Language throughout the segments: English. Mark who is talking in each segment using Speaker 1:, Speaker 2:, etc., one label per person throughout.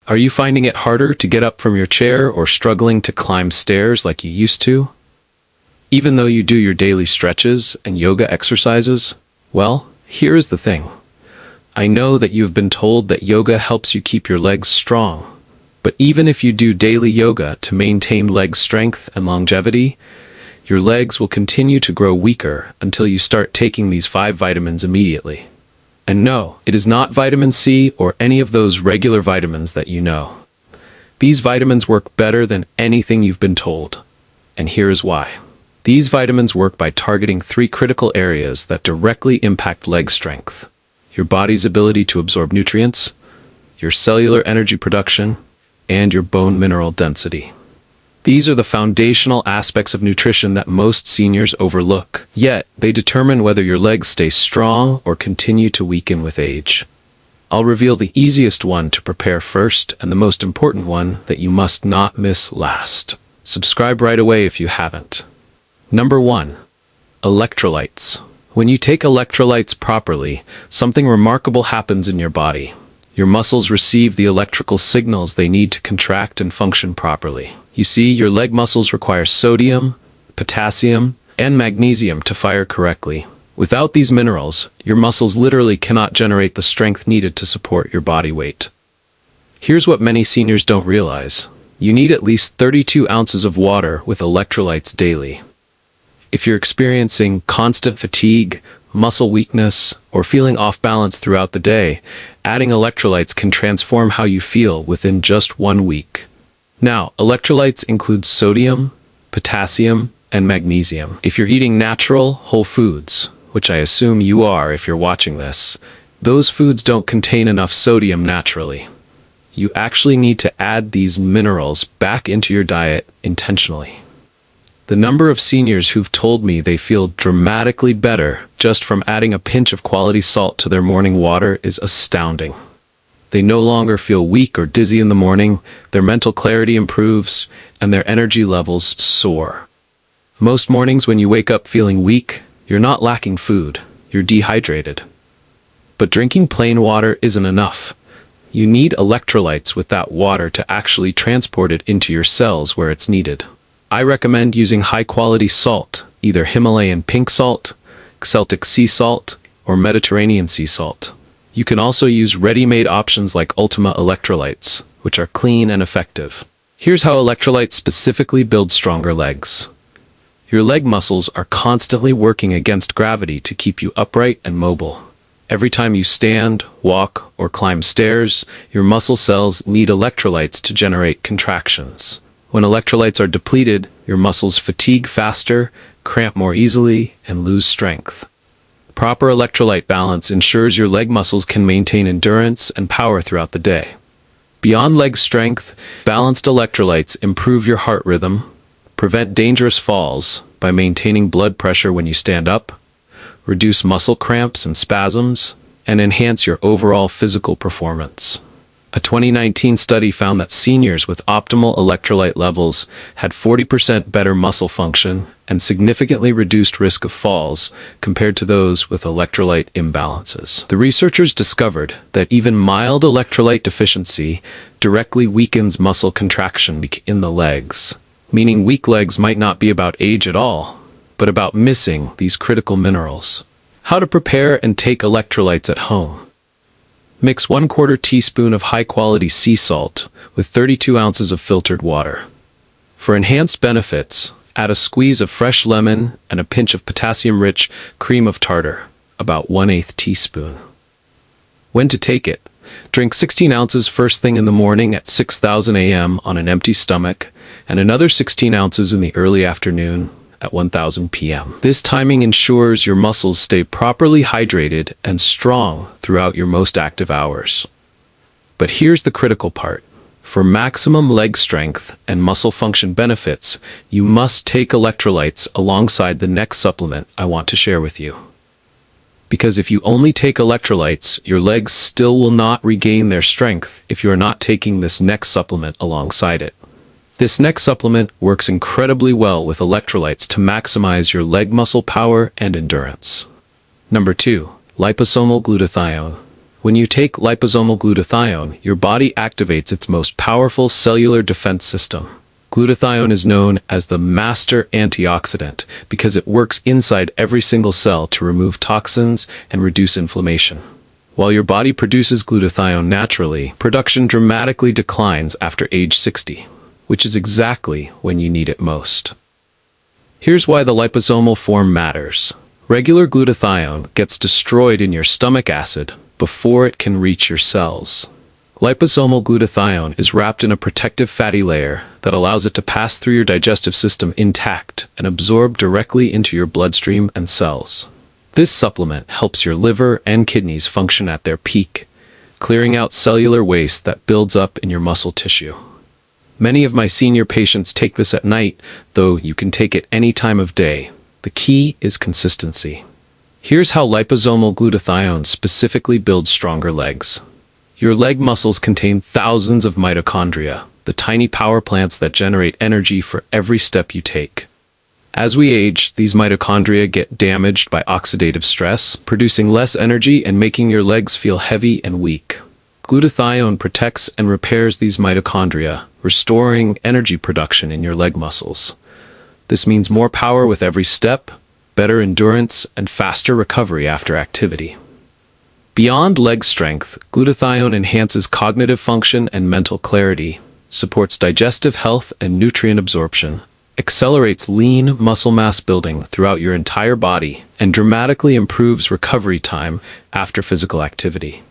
Speaker 1: Are you finding it harder to get up from your chair or struggling to climb stairs like you used to? Even though you do your daily stretches and yoga exercises? Well, here is the thing. I know that you've been told that yoga helps you keep your legs strong. But even if you do daily yoga to maintain leg strength and longevity, your legs will continue to grow weaker until you start taking these 5 vitamins immediately. And no, it is not vitamin C or any of those regular vitamins that you know. These vitamins work better than anything you've been told. And here is why. These vitamins work by targeting 3 critical areas that directly impact leg strength: your body's ability to absorb nutrients, your cellular energy production, and your bone mineral density. These are the foundational aspects of nutrition that most seniors overlook, yet they determine whether your legs stay strong or continue to weaken with age. I'll reveal the easiest one to prepare first and the most important one that you must not miss last. Subscribe right away if you haven't. Number 1. Electrolytes. When you take electrolytes properly, something remarkable happens in your body. Your muscles receive the electrical signals they need to contract and function properly. You see, your leg muscles require sodium, potassium, and magnesium to fire correctly. Without these minerals, your muscles literally cannot generate the strength needed to support your body weight. Here's what many seniors don't realize. You need at least 32 ounces of water with electrolytes daily. If you're experiencing constant fatigue, muscle weakness, or feeling off balance throughout the day, adding electrolytes can transform how you feel within just 1 week. Now, electrolytes include sodium, potassium, and magnesium. If you're eating natural, whole foods, which I assume you are if you're watching this, those foods don't contain enough sodium naturally. You actually need to add these minerals back into your diet intentionally. The number of seniors who've told me they feel dramatically better just from adding a pinch of quality salt to their morning water is astounding. They no longer feel weak or dizzy in the morning, their mental clarity improves, and their energy levels soar. Most mornings when you wake up feeling weak, you're not lacking food, you're dehydrated. But drinking plain water isn't enough. You need electrolytes with that water to actually transport it into your cells where it's needed. I recommend using high-quality salt, either Himalayan pink salt, Celtic sea salt, or Mediterranean sea salt. You can also use ready-made options like Ultima electrolytes, which are clean and effective. Here's how electrolytes specifically build stronger legs. Your leg muscles are constantly working against gravity to keep you upright and mobile. Every time you stand, walk, or climb stairs, your muscle cells need electrolytes to generate contractions. When electrolytes are depleted, your muscles fatigue faster, cramp more easily, and lose strength. Proper electrolyte balance ensures your leg muscles can maintain endurance and power throughout the day. Beyond leg strength, balanced electrolytes improve your heart rhythm, prevent dangerous falls by maintaining blood pressure when you stand up, reduce muscle cramps and spasms, and enhance your overall physical performance. A 2019 study found that seniors with optimal electrolyte levels had 40% better muscle function and significantly reduced risk of falls compared to those with electrolyte imbalances. The researchers discovered that even mild electrolyte deficiency directly weakens muscle contraction in the legs, meaning weak legs might not be about age at all, but about missing these critical minerals. How to prepare and take electrolytes at home. Mix 1/4 teaspoon of high-quality sea salt with 32 ounces of filtered water. For enhanced benefits, add a squeeze of fresh lemon and a pinch of potassium-rich cream of tartar, about 1/8 teaspoon. When to take it? Drink 16 ounces first thing in the morning at 6,000 a.m. on an empty stomach, and another 16 ounces in the early afternoon at 1,000 p.m. This timing ensures your muscles stay properly hydrated and strong throughout your most active hours. But here's the critical part. For maximum leg strength and muscle function benefits, you must take electrolytes alongside the next supplement I want to share with you. Because if you only take electrolytes, your legs still will not regain their strength if you are not taking this next supplement alongside it. This next supplement works incredibly well with electrolytes to maximize your leg muscle power and endurance. Number 2. Liposomal glutathione. When you take liposomal glutathione, your body activates its most powerful cellular defense system. Glutathione is known as the master antioxidant because it works inside every single cell to remove toxins and reduce inflammation. While your body produces glutathione naturally, production dramatically declines after age 60, which is exactly when you need it most. Here's why the liposomal form matters. Regular glutathione gets destroyed in your stomach acid before it can reach your cells. Liposomal glutathione is wrapped in a protective fatty layer that allows it to pass through your digestive system intact and absorb directly into your bloodstream and cells. This supplement helps your liver and kidneys function at their peak, clearing out cellular waste that builds up in your muscle tissue. Many of my senior patients take this at night, though you can take it any time of day. The key is consistency. Here's how liposomal glutathione specifically builds stronger legs. Your leg muscles contain thousands of mitochondria, the tiny power plants that generate energy for every step you take. As we age, these mitochondria get damaged by oxidative stress, producing less energy and making your legs feel heavy and weak. Glutathione protects and repairs these mitochondria, restoring energy production in your leg muscles. This means more power with every step, better endurance, and faster recovery after activity. Beyond leg strength, glutathione enhances cognitive function and mental clarity, supports digestive health and nutrient absorption, accelerates lean muscle mass building throughout your entire body, and dramatically improves recovery time after physical activity.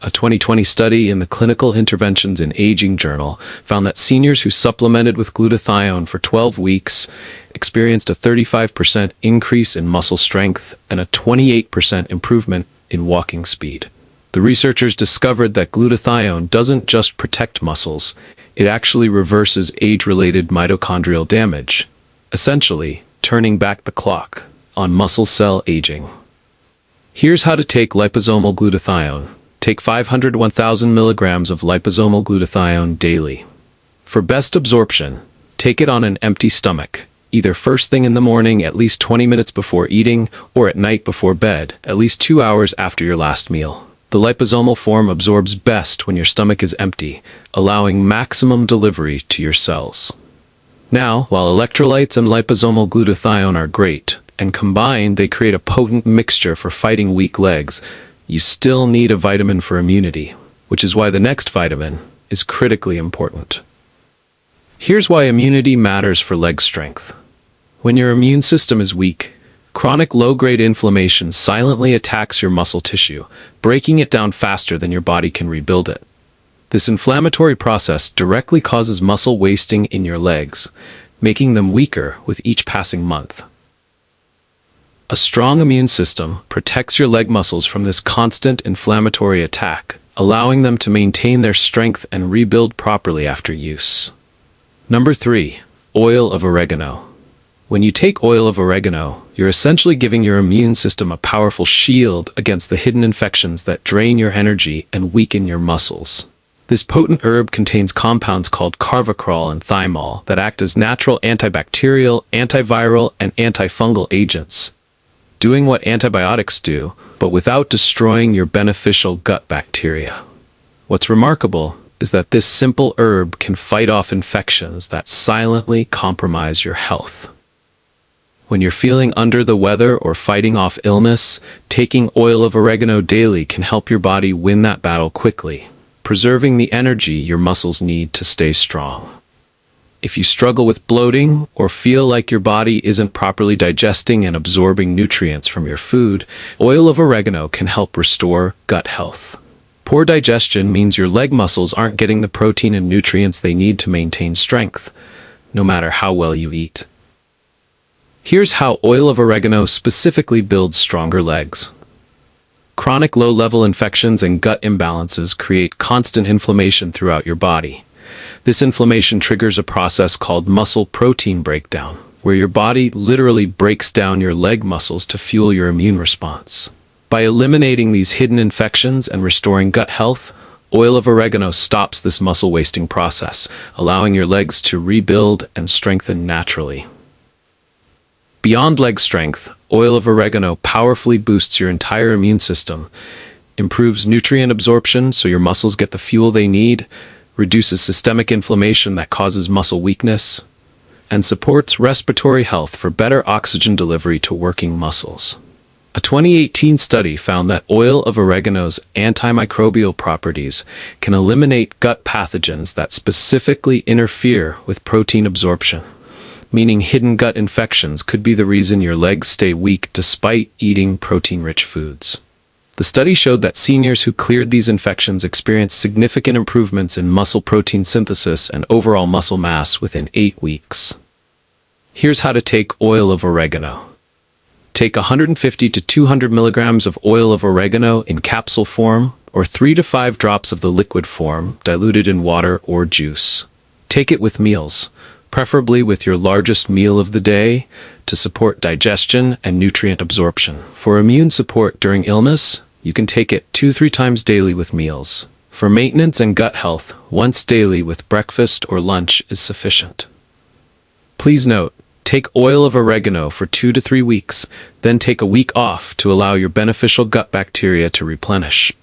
Speaker 1: A 2020 study in the Clinical Interventions in Aging journal found that seniors who supplemented with glutathione for 12 weeks experienced a 35% increase in muscle strength and a 28% improvement in walking speed. The researchers discovered that glutathione doesn't just protect muscles, it actually reverses age-related mitochondrial damage, essentially turning back the clock on muscle cell aging. Here's how to take liposomal glutathione. Take 500 to 1,000 milligrams of liposomal glutathione daily. For best absorption, take it on an empty stomach, either first thing in the morning at least 20 minutes before eating, or at night before bed, at least 2 hours after your last meal. The liposomal form absorbs best when your stomach is empty, allowing maximum delivery to your cells. Now, while electrolytes and liposomal glutathione are great, and combined they create a potent mixture for fighting weak legs, you still need a vitamin for immunity, which is why the next vitamin is critically important. Here's why immunity matters for leg strength. When your immune system is weak, chronic low-grade inflammation silently attacks your muscle tissue, breaking it down faster than your body can rebuild it. This inflammatory process directly causes muscle wasting in your legs, making them weaker with each passing month. A strong immune system protects your leg muscles from this constant inflammatory attack, allowing them to maintain their strength and rebuild properly after use. Number 3. Oil of oregano. When you take oil of oregano, you're essentially giving your immune system a powerful shield against the hidden infections that drain your energy and weaken your muscles. This potent herb contains compounds called carvacrol and thymol that act as natural antibacterial, antiviral, and antifungal agents, doing what antibiotics do, but without destroying your beneficial gut bacteria. What's remarkable is that this simple herb can fight off infections that silently compromise your health. When you're feeling under the weather or fighting off illness, taking oil of oregano daily can help your body win that battle quickly, preserving the energy your muscles need to stay strong. If you struggle with bloating or feel like your body isn't properly digesting and absorbing nutrients from your food, oil of oregano can help restore gut health. Poor digestion means your leg muscles aren't getting the protein and nutrients they need to maintain strength, no matter how well you eat. Here's how oil of oregano specifically builds stronger legs. Chronic low-level infections and gut imbalances create constant inflammation throughout your body. This inflammation triggers a process called muscle protein breakdown, where your body literally breaks down your leg muscles to fuel your immune response. By eliminating these hidden infections and restoring gut health, oil of oregano stops this muscle-wasting process, allowing your legs to rebuild and strengthen naturally. Beyond leg strength, oil of oregano powerfully boosts your entire immune system, improves nutrient absorption so your muscles get the fuel they need, reduces systemic inflammation that causes muscle weakness, and supports respiratory health for better oxygen delivery to working muscles. A 2018 study found that oil of oregano's antimicrobial properties can eliminate gut pathogens that specifically interfere with protein absorption, meaning hidden gut infections could be the reason your legs stay weak despite eating protein-rich foods. The study showed that seniors who cleared these infections experienced significant improvements in muscle protein synthesis and overall muscle mass within 8 weeks. Here's how to take oil of oregano. Take 150 to 200 milligrams of oil of oregano in capsule form or 3 to 5 drops of the liquid form diluted in water or juice. Take it with meals, preferably with your largest meal of the day, to support digestion and nutrient absorption. For immune support during illness, you can take it 2-3 times daily with meals. For maintenance and gut health, once daily with breakfast or lunch is sufficient. Please note, take oil of oregano for 2 to 3 weeks, then take a week off to allow your beneficial gut bacteria to replenish.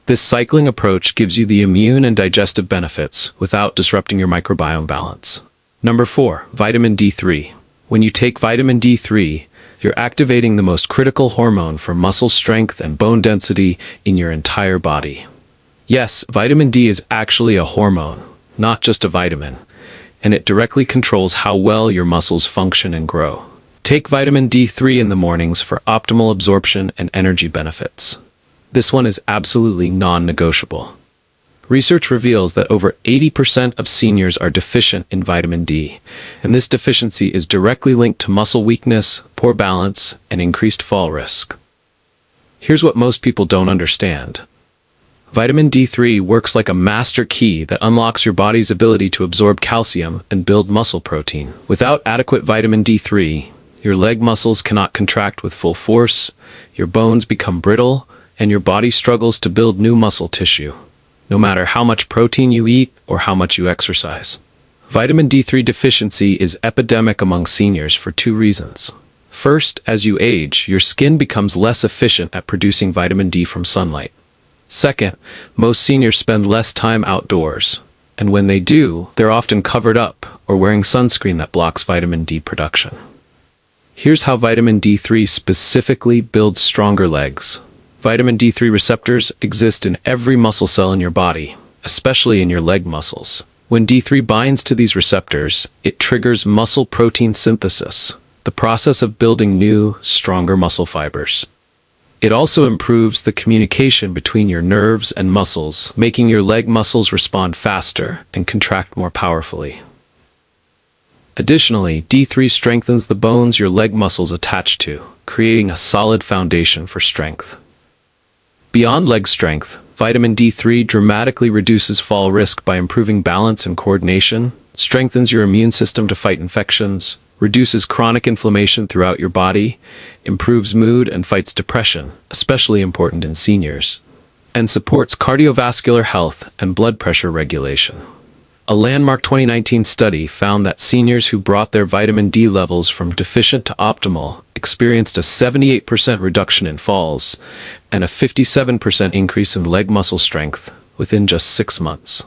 Speaker 1: This cycling approach gives you the immune and digestive benefits without disrupting your microbiome balance. Number 4, vitamin D3. When you take vitamin D3, you're activating the most critical hormone for muscle strength and bone density in your entire body. Yes, vitamin D is actually a hormone, not just a vitamin, and it directly controls how well your muscles function and grow. Take vitamin D3 in the mornings for optimal absorption and energy benefits. This one is absolutely non-negotiable. Research reveals that over 80% of seniors are deficient in vitamin D, and this deficiency is directly linked to muscle weakness, poor balance, and increased fall risk. Here's what most people don't understand. Vitamin D3 works like a master key that unlocks your body's ability to absorb calcium and build muscle protein. Without adequate vitamin D3, your leg muscles cannot contract with full force, your bones become brittle, and your body struggles to build new muscle tissue, no matter how much protein you eat or how much you exercise. Vitamin D3 deficiency is epidemic among seniors for 2 reasons. First, as you age, your skin becomes less efficient at producing vitamin D from sunlight. Second, most seniors spend less time outdoors, and when they do, they're often covered up or wearing sunscreen that blocks vitamin D production. Here's how vitamin D3 specifically builds stronger legs. Vitamin D3 receptors exist in every muscle cell in your body, especially in your leg muscles. When D3 binds to these receptors, it triggers muscle protein synthesis, the process of building new, stronger muscle fibers. It also improves the communication between your nerves and muscles, making your leg muscles respond faster and contract more powerfully. Additionally, D3 strengthens the bones your leg muscles attach to, creating a solid foundation for strength. Beyond leg strength, vitamin D3 dramatically reduces fall risk by improving balance and coordination, strengthens your immune system to fight infections, reduces chronic inflammation throughout your body, improves mood and fights depression, especially important in seniors, and supports cardiovascular health and blood pressure regulation. A landmark 2019 study found that seniors who brought their vitamin D levels from deficient to optimal experienced a 78% reduction in falls and a 57% increase in leg muscle strength within just 6 months.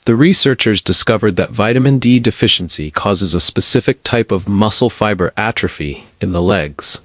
Speaker 1: The researchers discovered that vitamin D deficiency causes a specific type of muscle fiber atrophy in the legs,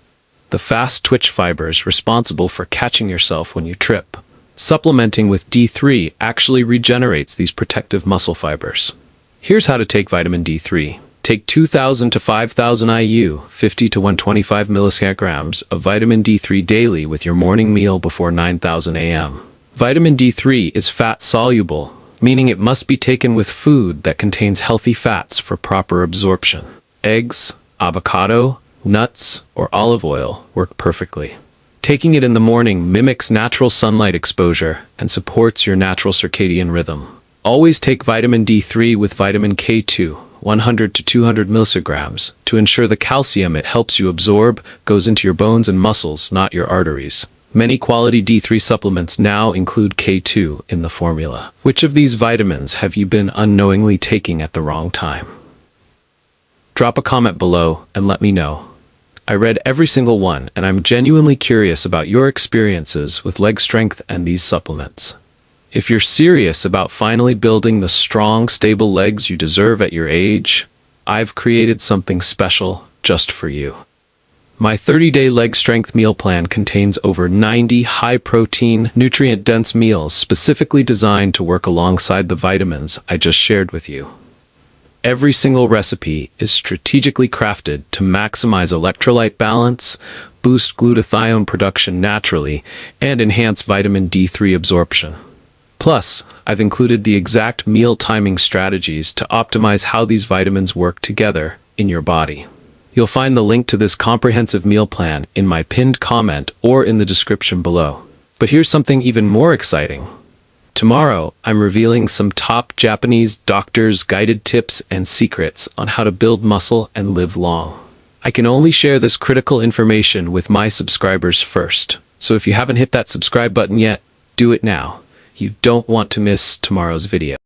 Speaker 1: the fast twitch fibers responsible for catching yourself when you trip. Supplementing with D3 actually regenerates these protective muscle fibers. Here's how to take vitamin D3. Take 2,000 to 5,000 IU, 50 to 125 milligrams of vitamin D3 daily with your morning meal before 9,000 a.m. Vitamin D3 is fat-soluble, meaning it must be taken with food that contains healthy fats for proper absorption. Eggs, avocado, nuts, or olive oil work perfectly. Taking it in the morning mimics natural sunlight exposure and supports your natural circadian rhythm. Always take vitamin D3 with vitamin K2, 100 to 200 milligrams, to ensure the calcium it helps you absorb goes into your bones and muscles, not your arteries. Many quality D3 supplements now include K2 in the formula. Which of these vitamins have you been unknowingly taking at the wrong time? Drop a comment below and let me know. I read every single one, and I'm genuinely curious about your experiences with leg strength and these supplements. If you're serious about finally building the strong, stable legs you deserve at your age, I've created something special just for you. My 30-day leg strength meal plan contains over 90 high-protein, nutrient-dense meals specifically designed to work alongside the vitamins I just shared with you. Every single recipe is strategically crafted to maximize electrolyte balance, boost glutathione production naturally, and enhance vitamin D3 absorption. Plus, I've included the exact meal timing strategies to optimize how these vitamins work together in your body. You'll find the link to this comprehensive meal plan in my pinned comment or in the description below. But here's something even more exciting. Tomorrow, I'm revealing some top Japanese doctors' guided tips and secrets on how to build muscle and live long. I can only share this critical information with my subscribers first, so if you haven't hit that subscribe button yet, do it now. You don't want to miss tomorrow's video.